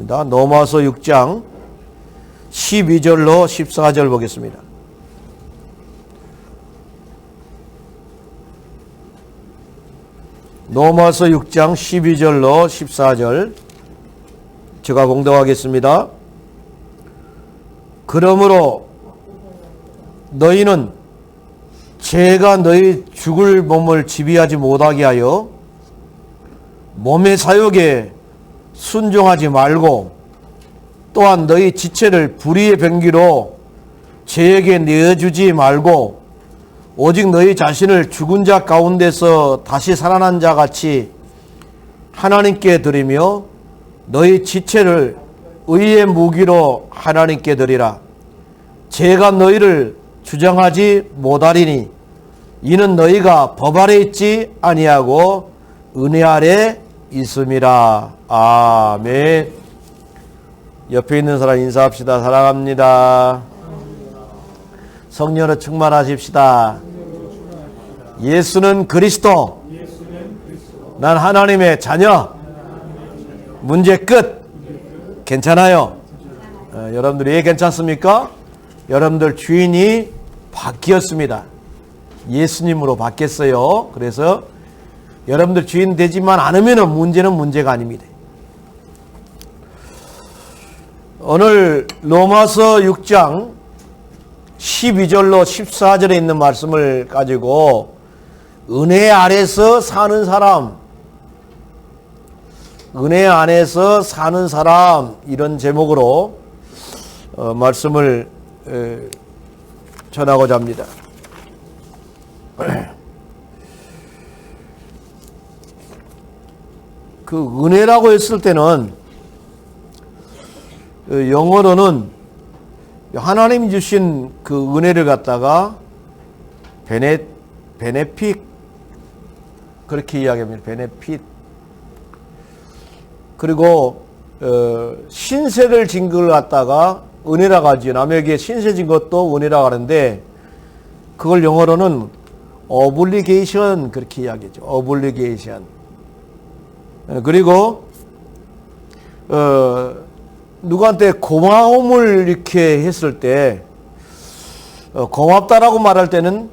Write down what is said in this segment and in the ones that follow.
하겠습니다. 로마서 6장 12절로 14절 보겠습니다. 로마서 6장 12절로 14절 제가 봉독하겠습니다. 그러므로 너희는 죄가 너희 죽을 몸을 지배하지 못하게 하여 몸의 사욕에 순종하지 말고 또한 너희 지체를 불의의 병기로 죄에게 내어주지 말고 오직 너희 자신을 죽은 자 가운데서 다시 살아난 자 같이 하나님께 드리며 너희 지체를 의의 무기로 하나님께 드리라. 죄가 너희를 주장하지 못하리니 이는 너희가 법 아래 있지 아니하고 은혜 아래 있음이라. 아멘. 옆에 있는 사람 인사합시다. 사랑합니다. 성령으로 충만하십시다. 예수는 그리스도. 난 하나님의 자녀. 문제 끝. 괜찮아요. 여러분들 왜 괜찮습니까? 여러분들 주인이 바뀌었습니다. 예수님으로 바뀌었어요. 그래서 여러분들 주인 되지만 않으면 문제는 문제가 아닙니다. 오늘 로마서 6장 12절로 14절에 있는 말씀을 가지고 은혜 아래서 사는 사람, 은혜 안에서 사는 사람, 이런 제목으로 말씀을 전하고자 합니다. 그 은혜라고 했을 때는 영어로는 하나님 주신 그 은혜를 갖다가 베네핏 그렇게 이야기합니다. 베네핏. 그리고 신세를 진 걸 갖다가 은혜라고 하죠. 남에게 신세 진 것도 은혜라고 하는데 그걸 영어로는 obligation 그렇게 이야기하죠. obligation. 그리고 누구한테 고마움을 이렇게 했을 때 고맙다라고 말할 때는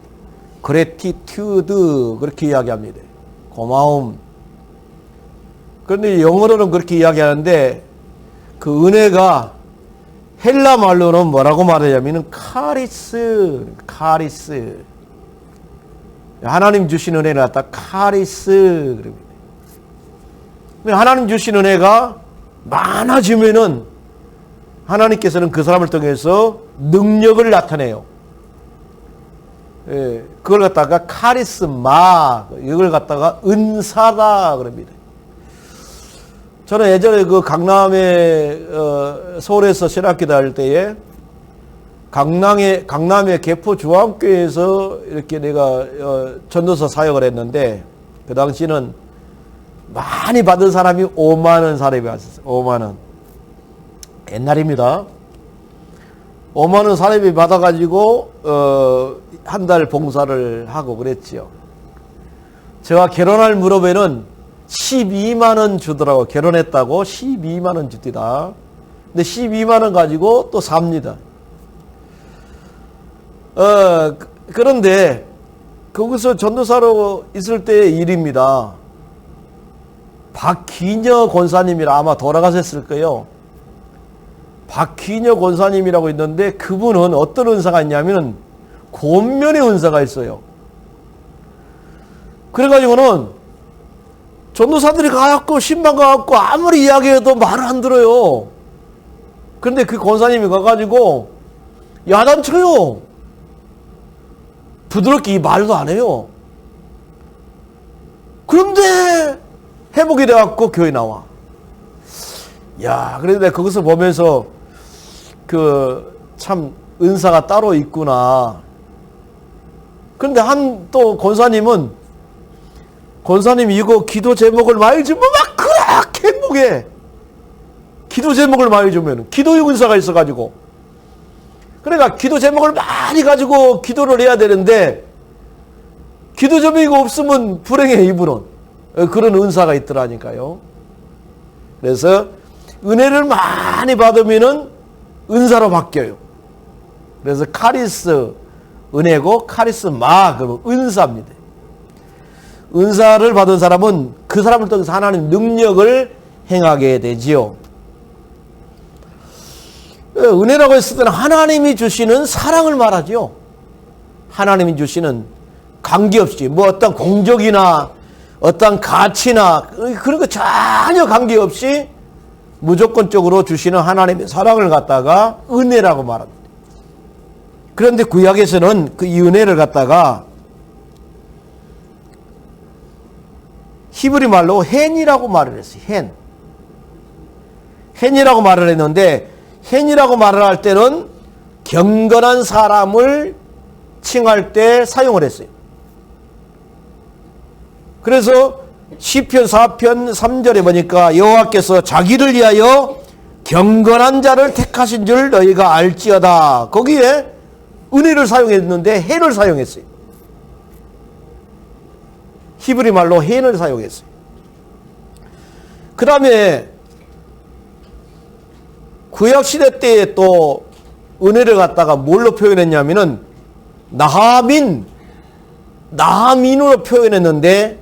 gratitude 그렇게 이야기합니다. 고마움. 그런데 영어로는 그렇게 이야기하는데 그 은혜가 헬라 말로는 뭐라고 말하냐면 카리스. 하나님 주신 은혜를 갖다 카리스 그럽니다. 하나님 주신 은혜가 많아지면은 하나님께서는 그 사람을 통해서 능력을 나타내요. 예, 그걸 갖다가 카리스마, 이걸 갖다가 은사다 그럽니다. 저는 예전에 그 강남에 서울에서 신학교 다닐 때에 강남의 개포 중앙교회에서 이렇게 내가 전도서 사역을 했는데 그 당시는 많이 받은 사람이 5만 원 사람이 왔었어요. 5만 원. 옛날입니다. 5만 원 사람이 받아가지고 한 달 봉사를 하고 그랬지요. 제가 결혼할 무렵에는 12만 원 주더라고. 결혼했다고 12만 원 주디다. 근데 12만 원 가지고 또 삽니다. 그런데 거기서 전도사로 있을 때의 일입니다. 박기녀 권사님이라 아마 돌아가셨을 거예요. 박기녀 권사님이라고 있는데 그분은 어떤 은사가 있냐면 권면의 은사가 있어요. 그래가지고는 전도사들이 가갖고 신방 가갖고 아무리 이야기해도 말을 안 들어요. 그런데 그 권사님이 가가지고 야단쳐요. 부드럽게 이 말도 안 해요. 그런데 회복이 돼갖고 교회 나와. 야, 그런데 거기서 보면서 참 은사가 따로 있구나. 그런데 또 권사님이 이거 기도 제목을 많이 주면 막 그렇게 행복해. 기도 제목을 많이 주면 기도의 은사가 있어가지고. 그러니까 기도 제목을 많이 가지고 기도를 해야 되는데 기도 제목이 없으면 불행해 이분은. 그런 은사가 있더라니까요. 그래서 은혜를 많이 받으면은 은사로 바뀌어요. 그래서 카리스 은혜고 카리스마 그리고 은사입니다. 은사를 받은 사람은 그 사람을 통해서 하나님 능력을 행하게 되지요. 은혜라고 했을 때는 하나님이 주시는 사랑을 말하죠. 하나님이 주시는 관계없이 뭐 어떤 공적이나 어떤 가치나 그런 거 전혀 관계없이 무조건적으로 주시는 하나님의 사랑을 갖다가 은혜라고 말합니다. 그런데 구약에서는 그 이 은혜를 갖다가 히브리 말로 헨이라고 말을 했어요. 헨이라고 말을 했는데 헨이라고 말을 할 때는 경건한 사람을 칭할 때 사용을 했어요. 그래서 시편 4편 3절에 보니까 여호와께서 자기를 위하여 경건한 자를 택하신 줄 너희가 알지어다. 거기에 은혜를 사용했는데 헨을 사용했어요. 히브리 말로 헨을 사용했어요. 그 다음에 구약시대 때에 또 은혜를 갖다가 뭘로 표현했냐면은 나하민으로 표현했는데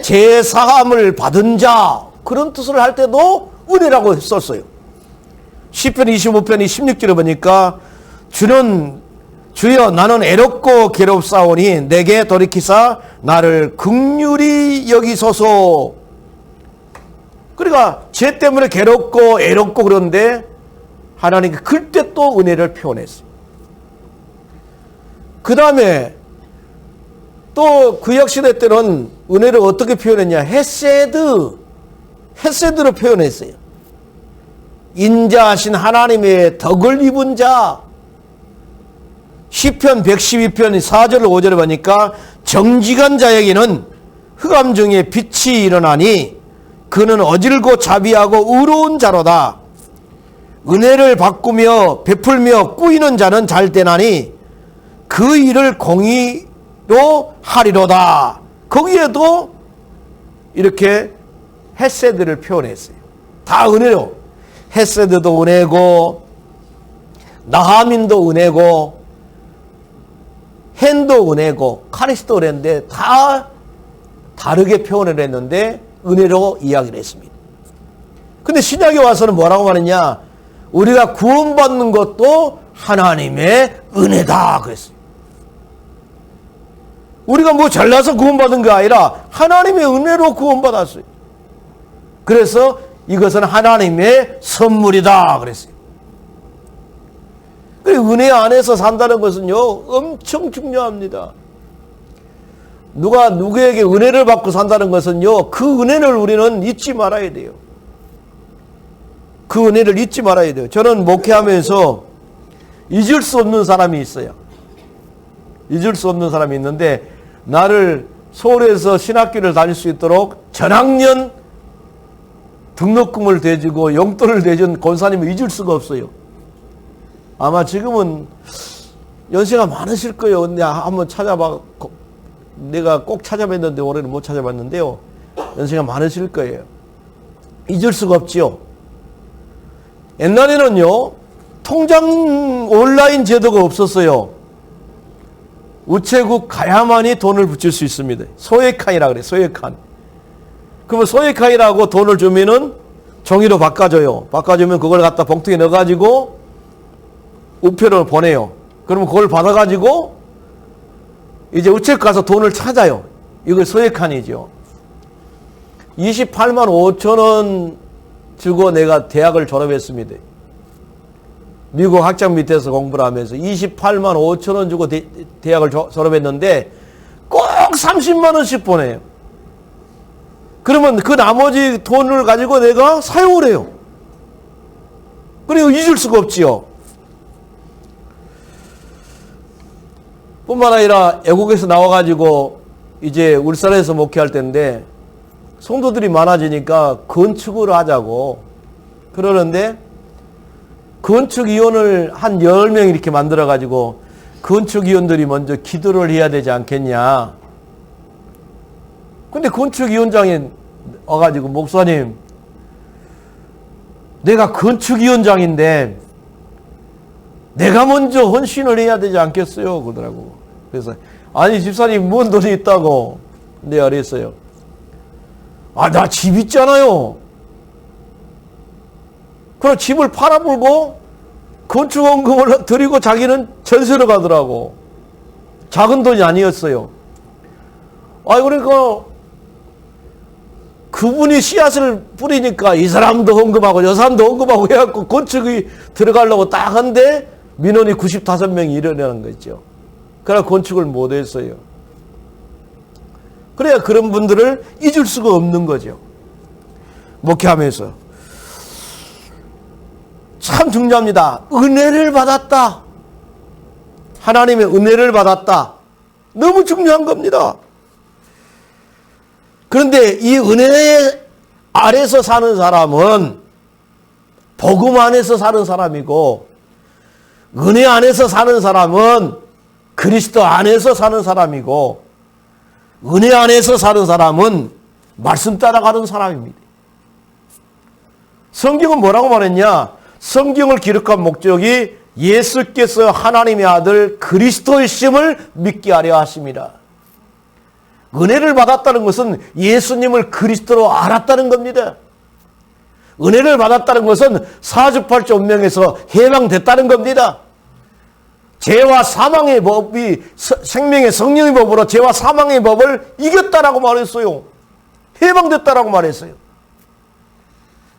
제사함을 받은 자 그런 뜻을 할 때도 은혜라고 썼어요. 시편 25편 16절에 보니까 주여 나는 애롭고 괴롭사오니 내게 돌이키사 나를 긍휼히 여기소서. 그러니까 죄 때문에 괴롭고 애롭고 그런데 하나님께 그때 또 은혜를 표현했어요. 그 다음에 또 구약시대 때는 은혜를 어떻게 표현했냐? 헤세드로 표현했어요. 인자하신 하나님의 덕을 입은 자. 시편 112편 4절 5절에 보니까 정직한 자에게는 흑암 중에 빛이 일어나니 그는 어질고 자비하고 의로운 자로다. 은혜를 바꾸며 베풀며 꾸이는 자는 잘 되나니 그 일을 공의로 하리로다. 거기에도 이렇게 헤세드를 표현했어요. 다 은혜로. 헤세드도 은혜고 나하민도 은혜고 헨도 은혜고 카리스도 은혜인데 다 다르게 표현을 했는데 은혜로 이야기를 했습니다. 근데 신약에 와서는 뭐라고 말했냐? 우리가 구원받는 것도 하나님의 은혜다 그랬어요. 우리가 뭐 잘나서 구원받은 게 아니라 하나님의 은혜로 구원받았어요. 그래서 이것은 하나님의 선물이다 그랬어요. 은혜 안에서 산다는 것은요 엄청 중요합니다. 누가 누구에게 은혜를 받고 산다는 것은요 그 은혜를 우리는 잊지 말아야 돼요. 그 은혜를 잊지 말아야 돼요. 저는 목회하면서 잊을 수 없는 사람이 있어요. 잊을 수 없는 사람이 있는데 나를 서울에서 신학교를 다닐 수 있도록 전학년 등록금을 대주고 용돈을 대준 권사님을 잊을 수가 없어요. 아마 지금은 연세가 많으실 거예요. 근데 한번 찾아봐. 내가 꼭 찾아봤는데 올해는 못 찾아봤는데요. 연세가 많으실 거예요. 잊을 수가 없지요. 옛날에는요. 통장 온라인 제도가 없었어요. 우체국 가야만이 돈을 붙일 수 있습니다. 소액칸이라 그래요. 소액칸. 그러면 소액칸이라고 돈을 주면은 종이로 바꿔줘요. 바꿔주면 그걸 갖다 봉투에 넣어가지고 우표를 보내요. 그러면 그걸 받아가지고 이제 우체국 가서 돈을 찾아요. 이걸 소액칸이죠. 28만 5천 원 주고 내가 대학을 졸업했습니다. 미국 학장 밑에서 공부를 하면서 28만 5천 원 주고 대학을 졸업했는데 꼭 30만 원씩 보내요. 그러면 그 나머지 돈을 가지고 내가 사용을 해요. 그리고 잊을 수가 없지요. 뿐만 아니라 애국에서 나와가지고 이제 울산에서 목회할 때인데 성도들이 많아지니까 건축을 하자고 그러는데 건축위원을 한 10명 이렇게 만들어가지고 건축위원들이 먼저 기도를 해야 되지 않겠냐. 근데 건축위원장이 와가지고 목사님 내가 건축위원장인데 내가 먼저 헌신을 해야 되지 않겠어요? 그러더라고. 그래서 아니 집사님 뭔 돈이 있다고 내가 그랬어요. 아, 나 집 있잖아요. 그럼 집을 팔아불고 건축원금을 드리고 자기는 전세로 가더라고. 작은 돈이 아니었어요. 아, 그러니까 그분이 씨앗을 뿌리니까 이 사람도 헌금하고 저 사람도 헌금하고 해갖고 건축이 들어가려고 딱 한데 민원이 95명이 일어나는 거죠. 그래서 건축을 못 했어요. 그래야 그런 분들을 잊을 수가 없는 거죠. 목회하면서. 참 중요합니다. 은혜를 받았다. 하나님의 은혜를 받았다. 너무 중요한 겁니다. 그런데 이 은혜 아래서 사는 사람은 복음 안에서 사는 사람이고, 은혜 안에서 사는 사람은 그리스도 안에서 사는 사람이고, 은혜 안에서 사는 사람은 말씀 따라가는 사람입니다. 성경은 뭐라고 말했냐? 성경을 기록한 목적이 예수께서 하나님의 아들 그리스도이심을 믿게 하려 하심이라. 은혜를 받았다는 것은 예수님을 그리스도로 알았다는 겁니다. 은혜를 받았다는 것은 사주팔자 운명에서 해방됐다는 겁니다. 죄와 사망의 법이 생명의 성령의 법으로 죄와 사망의 법을 이겼다라고 말했어요. 해방됐다라고 말했어요.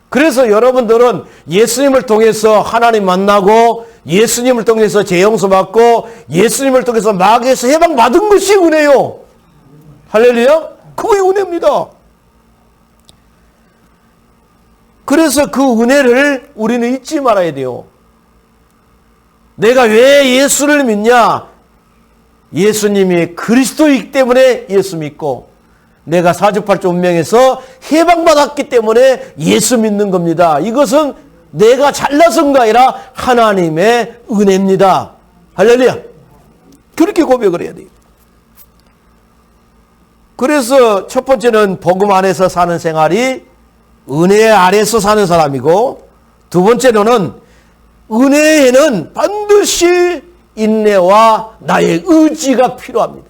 그래서 여러분들은 예수님을 통해서 하나님 만나고 예수님을 통해서 죄 용서받고 예수님을 통해서 마귀에서 해방받은 것이 은혜요. 할렐루야. 그게 은혜입니다. 그래서 그 은혜를 우리는 잊지 말아야 돼요. 내가 왜 예수를 믿냐? 예수님이 그리스도이기 때문에 예수 믿고 내가 사주팔자 운명에서 해방받았기 때문에 예수 믿는 겁니다. 이것은 내가 잘나서가 아니라 하나님의 은혜입니다. 할렐루야. 그렇게 고백을 해야 돼요. 그래서 첫 번째는 복음 안에서 사는 생활이 은혜 아래서 사는 사람이고, 두 번째로는 은혜에는 반드시 인내와 나의 의지가 필요합니다.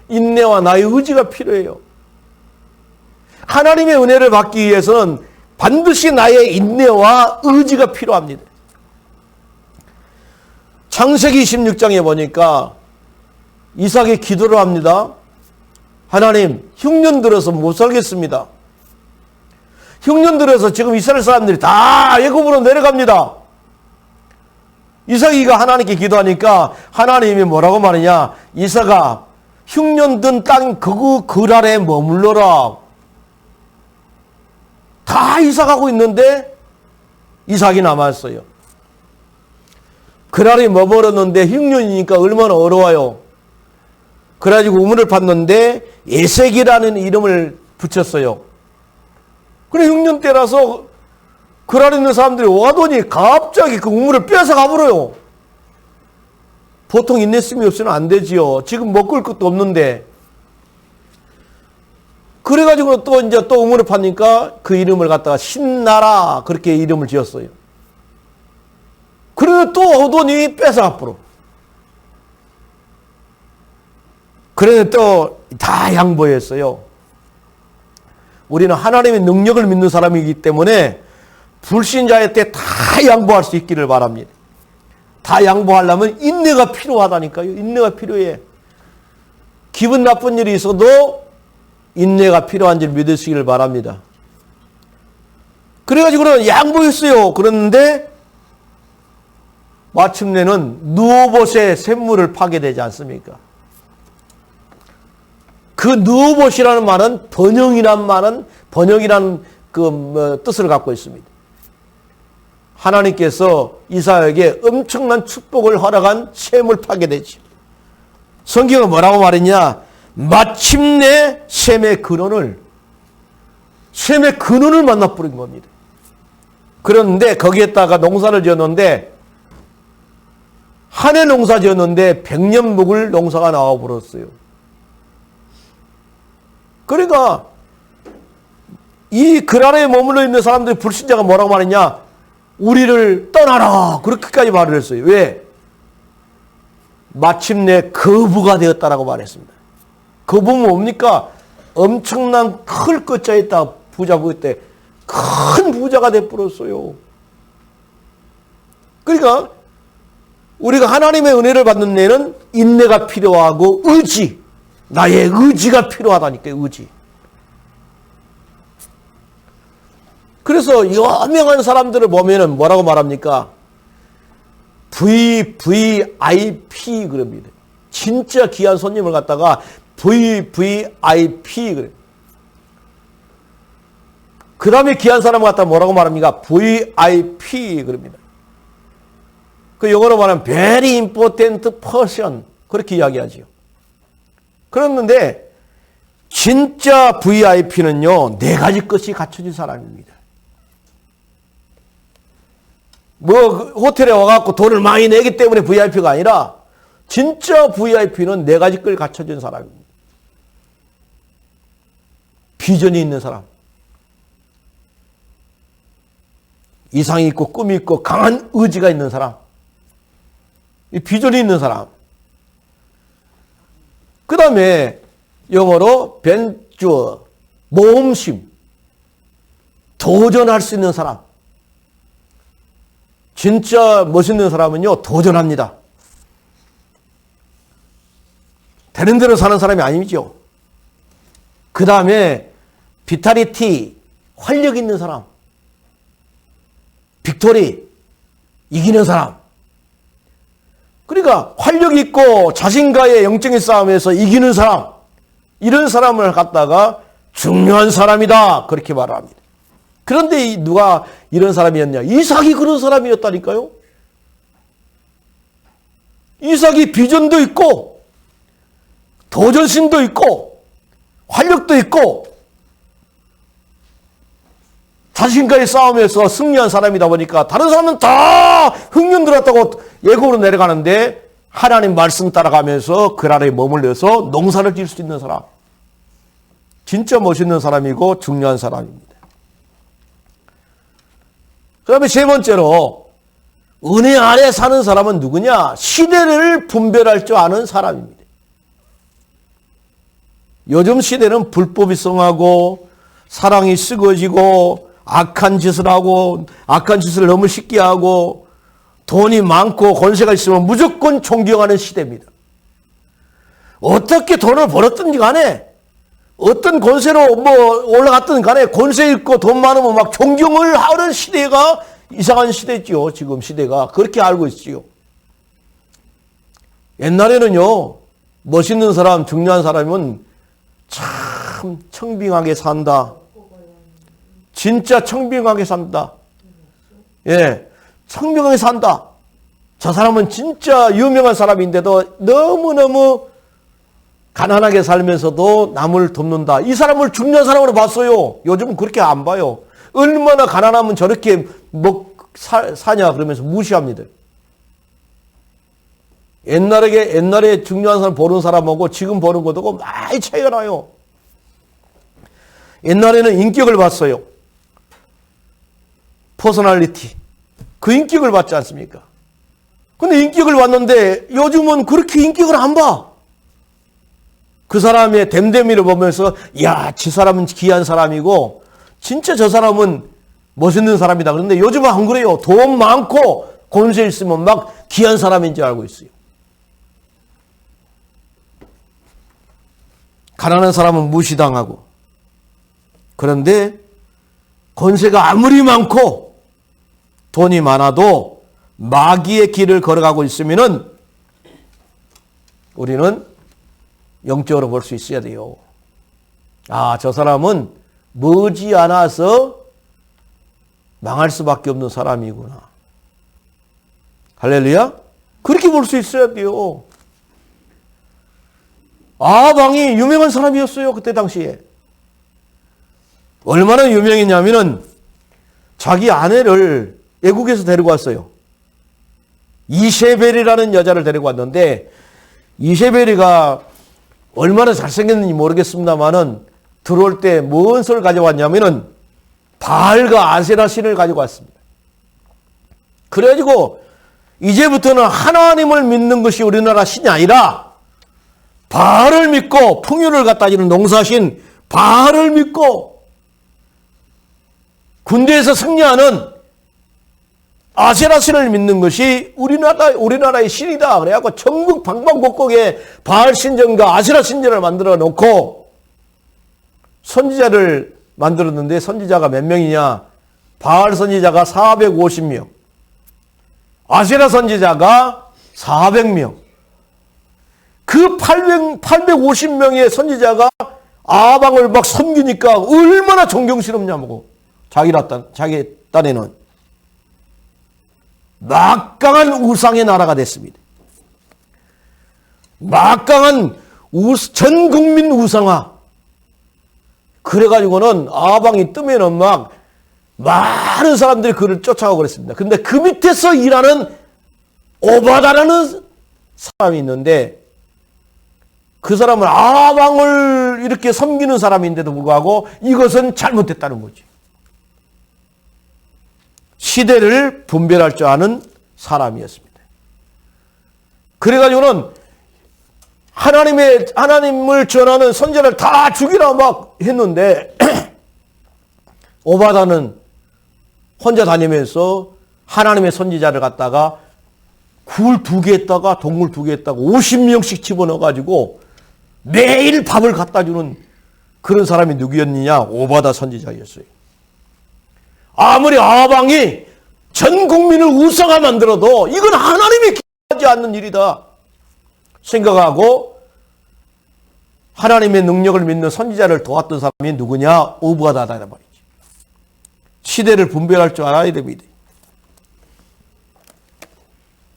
인내와 나의 의지가 필요해요. 하나님의 은혜를 받기 위해서는 반드시 나의 인내와 의지가 필요합니다. 창세기 26장에 보니까 이삭이 기도를 합니다. 하나님, 흉년 들어서 못 살겠습니다. 흉년 들어서 지금 이스라엘 사람들이 다 애굽으로 내려갑니다. 이삭이가 하나님께 기도하니까 하나님이 뭐라고 말하냐? 이삭아, 흉년 든 땅 그 아래 머물러라. 다 이삭하고 있는데 이삭이 남았어요. 그 아래 머물렀는데 흉년이니까 얼마나 어려워요. 그래가지고 우물을 팠는데 에색이라는 이름을 붙였어요. 그래 흉년 때라서 그 아래 있는 사람들이 와더니 갑자기 그 우물을 빼앗아 가버려요. 보통 인내심이 없으면 안 되지요. 지금 먹을 것도 없는데. 그래가지고 또 우물을 파니까 그 이름을 갖다가 신나라 그렇게 이름을 지었어요. 그래서 또 오더니 뺏어가 버려. 그래서 또 다 양보했어요. 우리는 하나님의 능력을 믿는 사람이기 때문에 불신자의 때 다 양보할 수 있기를 바랍니다. 다 양보하려면 인내가 필요하다니까요. 인내가 필요해. 기분 나쁜 일이 있어도 인내가 필요한 줄 믿으시기를 바랍니다. 그래가지고는 양보했어요. 그런데 마침내는 느오봇의 샘물을 파게 되지 않습니까? 그 느오봇이라는 말은 번영이라는 뜻을 갖고 있습니다. 하나님께서 이삭에게 엄청난 축복을 허락한 샘을 파게 되죠. 성경은 뭐라고 말했냐? 마침내 샘의 근원을 만나버린 겁니다. 그런데 거기에다가 농사를 지었는데 한 해 농사 지었는데 100년 묵을 농사가 나와버렸어요. 그러니까 이 그랄에 머물러 있는 사람들이 불신자가 뭐라고 말했냐? 우리를 떠나라. 그렇게까지 말을 했어요. 왜? 마침내 거부가 되었다라고 말했습니다. 거부는 뭡니까? 엄청난 클 것자에 있다. 부자 그때 큰 부자가 돼버렸어요. 그러니까 우리가 하나님의 은혜를 받는 데는 인내가 필요하고 의지, 나의 의지가 필요하다니까. 의지. 그래서 유명한 사람들을 보면은 뭐라고 말합니까? VVIP 그럽니다. 진짜 귀한 손님을 갖다가 VVIP 그래. 그 다음에 귀한 사람을 갖다가 뭐라고 말합니까? VIP 그럽니다. 그 영어로 말하면 very important person 그렇게 이야기하지요. 그랬는데 진짜 VIP는요 4가지 것이 갖춰진 사람입니다. 뭐 호텔에 와갖고 돈을 많이 내기 때문에 VIP가 아니라 진짜 VIP는 4가지 걸 갖춰진 사람입니다. 비전이 있는 사람, 이상이 있고 꿈이 있고 강한 의지가 있는 사람, 이 비전이 있는 사람. 그 다음에 영어로 벤처, 모험심, 도전할 수 있는 사람. 진짜 멋있는 사람은요 도전합니다. 되는 대로 사는 사람이 아니죠. 그 다음에 비탈리티, 활력 있는 사람. 빅토리, 이기는 사람. 그러니까 활력 있고 자신과의 영적인 싸움에서 이기는 사람. 이런 사람을 갖다가 중요한 사람이다. 그렇게 말을 합니다. 그런데 누가 이런 사람이었냐? 이삭이 그런 사람이었다니까요. 이삭이 비전도 있고 도전심도 있고 활력도 있고 자신과의 싸움에서 승리한 사람이다 보니까 다른 사람은 다 흑년 들었다고 예고로 내려가는데 하나님 말씀 따라가면서 그 나라에 머물러서 농사를 지을 수 있는 사람. 진짜 멋있는 사람이고 중요한 사람입니다. 그 다음에 세 번째로 은혜 아래 사는 사람은 누구냐? 시대를 분별할 줄 아는 사람입니다. 요즘 시대는 불법이 성하고 사랑이 썩어지고 악한 짓을 하고 악한 짓을 너무 쉽게 하고 돈이 많고 권세가 있으면 무조건 존경하는 시대입니다. 어떻게 돈을 벌었든지 간에 어떤 권세로 뭐 올라갔든 간에 권세 있고 돈 많으면 막 존경을 하는 시대가 이상한 시대죠. 지금 시대가 그렇게 알고 있지요. 옛날에는요 멋있는 사람 중요한 사람은 참 청빙하게 산다. 진짜 청빙하게 산다. 예, 청빙하게 산다. 저 사람은 진짜 유명한 사람인데도 너무너무 가난하게 살면서도 남을 돕는다. 이 사람을 중요한 사람으로 봤어요. 요즘은 그렇게 안 봐요. 얼마나 가난하면 저렇게 사냐 그러면서 무시합니다. 옛날에 중요한 사람 보는 사람하고 지금 보는 것하고 많이 차이가 나요. 옛날에는 인격을 봤어요. 퍼스널리티. 그 인격을 봤지 않습니까? 근데 인격을 봤는데 요즘은 그렇게 인격을 안 봐. 그 사람의 됨됨이를 보면서 야, 저 사람은 귀한 사람이고 진짜 저 사람은 멋있는 사람이다. 그런데 요즘은 안 그래요. 돈 많고 권세 있으면 막 귀한 사람인 줄 알고 있어요. 가난한 사람은 무시당하고 그런데 권세가 아무리 많고 돈이 많아도 마귀의 길을 걸어가고 있으면은 우리는 영적으로 볼 수 있어야 돼요. 아, 저 사람은 머지않아서 망할 수밖에 없는 사람이구나. 할렐루야? 그렇게 볼 수 있어야 돼요. 아방이 유명한 사람이었어요. 그때 당시에. 얼마나 유명했냐면은 자기 아내를 애국에서 데리고 왔어요. 이세벨이라는 여자를 데리고 왔는데 이세벨이가 얼마나 잘생겼는지 모르겠습니다만은 들어올 때 뭔 소리를 가져왔냐면은 바알과 아세라 신을 가지고 왔습니다. 그래가지고 이제부터는 하나님을 믿는 것이 우리나라 신이 아니라 바알을 믿고 풍요를 갖다 주는 농사신 바알을 믿고 군대에서 승리하는 아세라 신을 믿는 것이 우리나라의 신이다. 그래갖고 전국 방방곡곡에 바알 신전과 아세라 신전을 만들어 놓고 선지자를 만들었는데 선지자가 몇 명이냐? 바알 선지자가 450명, 아세라 선지자가 400명. 그 850명의 선지자가 아방을 막 섬기니까 얼마나 존경스럽냐고. 자기 딴에는 막강한 우상의 나라가 됐습니다. 막강한 전 국민 우상화. 그래가지고는 아방이 뜨면은 막 많은 사람들이 그를 쫓아가고 그랬습니다. 근데 그 밑에서 일하는 오바다라는 사람이 있는데 그 사람은 아방을 이렇게 섬기는 사람인데도 불구하고 이것은 잘못됐다는 거지. 시대를 분별할 줄 아는 사람이었습니다. 그래가지고는 하나님을 전하는 선지자를 다 죽이라 막 했는데 오바다는 혼자 다니면서 하나님의 선지자를 갖다가 굴 2개 했다가 동물 2개 했다가 50명씩 집어넣어가지고 매일 밥을 갖다 주는 그런 사람이 누구였느냐? 오바다 선지자였어요. 아무리 아방이 전 국민을 우상화 만들어도 이건 하나님이 기뻐하지 않는 일이다 생각하고 하나님의 능력을 믿는 선지자를 도왔던 사람이 누구냐? 오바다다 말이지. 시대를 분별할 줄 알아야 됩니다.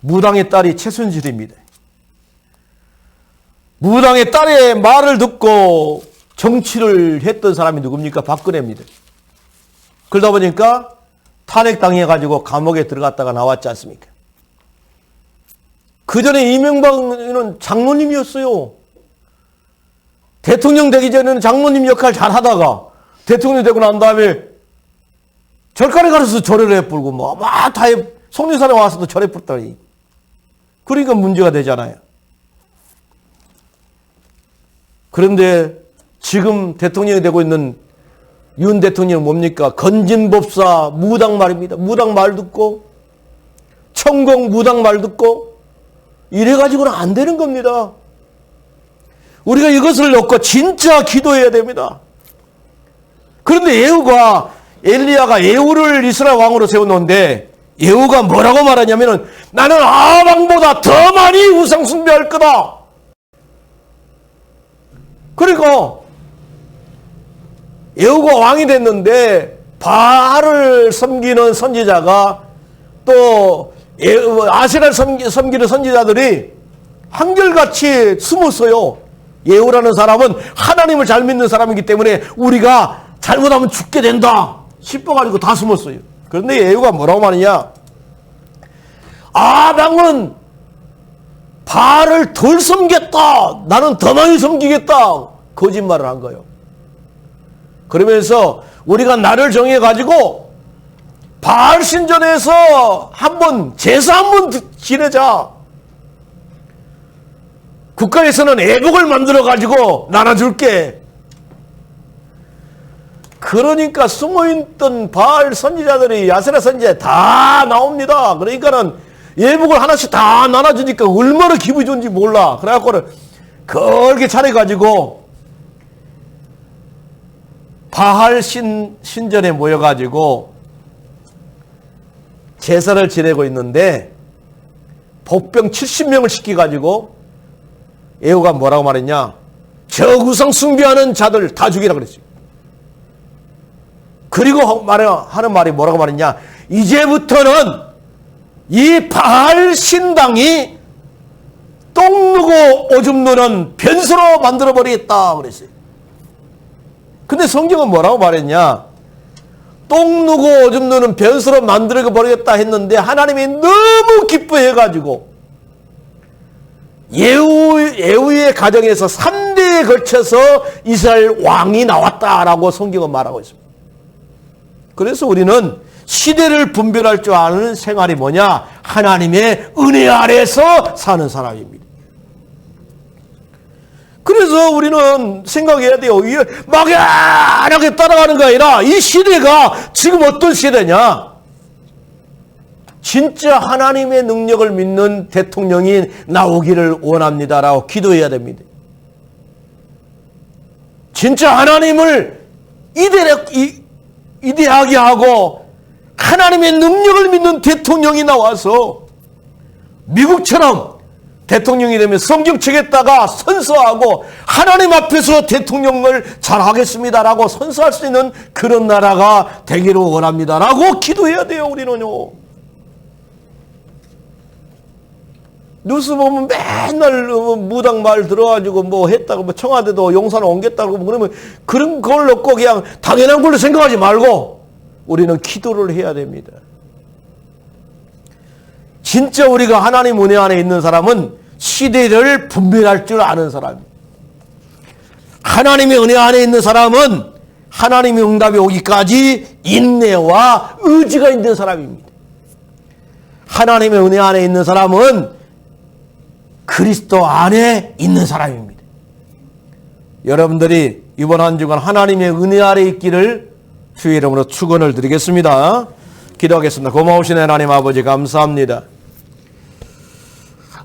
무당의 딸이 최순실입니다. 무당의 딸의 말을 듣고 정치를 했던 사람이 누굽니까? 박근혜입니다. 그러다 보니까 탄핵당해가지고 감옥에 들어갔다가 나왔지 않습니까? 그 전에 이명박은 장로님이었어요. 대통령 되기 전에는 장로님 역할 잘 하다가 대통령 되고 난 다음에 절간에 가서 절을 해불고 막 다 속리산에 와서도 절에 불다니. 그러니까 문제가 되잖아요. 그런데 지금 대통령이 되고 있는 윤 대통령은 뭡니까? 건진법사 무당 말입니다. 무당 말 듣고 천공 무당 말 듣고 이래가지고는 안 되는 겁니다. 우리가 이것을 놓고 진짜 기도해야 됩니다. 그런데 엘리야가 예후를 이스라엘 왕으로 세워놓은데 예후가 뭐라고 말하냐면은 나는 아방보다 더 많이 우상 숭배할 거다. 그리고 예후가 왕이 됐는데 바알을 섬기는 선지자가 또 아세라를 섬기는 선지자들이 한결같이 숨었어요. 예후라는 사람은 하나님을 잘 믿는 사람이기 때문에 우리가 잘못하면 죽게 된다 싶어가지고 다 숨었어요. 그런데 예후가 뭐라고 말하냐? 아방은 바알을 덜 섬겼다. 나는 더 많이 섬기겠다. 거짓말을 한 거예요. 그러면서 우리가 날을 정해가지고 바알 신전에서 제사 한번 지내자. 국가에서는 애복을 만들어가지고 나눠줄게. 그러니까 숨어있던 바알 선지자들이 아세라 선지자 다 나옵니다. 그러니까는 예복을 하나씩 다 나눠주니까 얼마나 기분이 좋은지 몰라. 그래갖고는 그렇게 차려가지고 바알 신전에 모여가지고 제사를 지내고 있는데 복병 70명을 시켜가지고 예후가 뭐라고 말했냐? 저 우상 숭배하는 자들 다 죽이라 그랬어요. 그리고 하는 말이 뭐라고 말했냐? 이제부터는 이 바알 신당이 똥 누고 오줌 누는 변수로 만들어버리겠다 그랬어요. 근데 성경은 뭐라고 말했냐? 똥 누고 오줌 누는 변수로 만들어버리겠다 했는데 하나님이 너무 기뻐해가지고 예후의 가정에서 3대에 걸쳐서 이스라엘 왕이 나왔다라고 성경은 말하고 있습니다. 그래서 우리는 시대를 분별할 줄 아는 생활이 뭐냐? 하나님의 은혜 아래에서 사는 사람입니다. 그래서 우리는 생각해야 돼요. 막연하게 따라가는 게 아니라 이 시대가 지금 어떤 시대냐? 진짜 하나님의 능력을 믿는 대통령이 나오기를 원합니다라고 기도해야 됩니다. 진짜 하나님을 이대하게 하고 하나님의 능력을 믿는 대통령이 나와서 미국처럼 대통령이 되면 성경책에다가 선서하고 하나님 앞에서 대통령을 잘하겠습니다라고 선서할 수 있는 그런 나라가 되기를 원합니다라고 기도해야 돼요. 우리는요. 뉴스 보면 맨날 무당 말 들어가지고 뭐 했다고 뭐 청와대도 용산을 옮겼다고 그러면 그런 걸 놓고 그냥 당연한 걸로 생각하지 말고 우리는 기도를 해야 됩니다. 진짜 우리가 하나님 은혜 안에 있는 사람은 시대를 분별할 줄 아는 사람입니다. 하나님의 은혜 안에 있는 사람은 하나님의 응답이 오기까지 인내와 의지가 있는 사람입니다. 하나님의 은혜 안에 있는 사람은 그리스도 안에 있는 사람입니다. 여러분들이 이번 한 주간 하나님의 은혜 아래 있기를 주의 이름으로 축원을 드리겠습니다. 기도하겠습니다. 고마우신 하나님 아버지 감사합니다.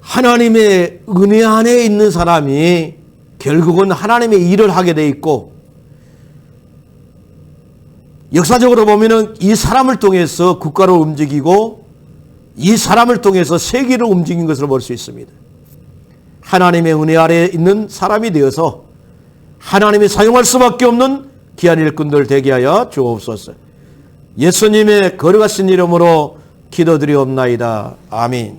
하나님의 은혜 안에 있는 사람이 결국은 하나님의 일을 하게 돼 있고 역사적으로 보면은 이 사람을 통해서 국가를 움직이고 이 사람을 통해서 세계를 움직인 것을 볼 수 있습니다. 하나님의 은혜 아래에 있는 사람이 되어서 하나님이 사용할 수밖에 없는 귀한 일꾼들 되게 하여 주옵소서. 예수님의 거룩하신 이름으로 기도드리옵나이다. 아멘.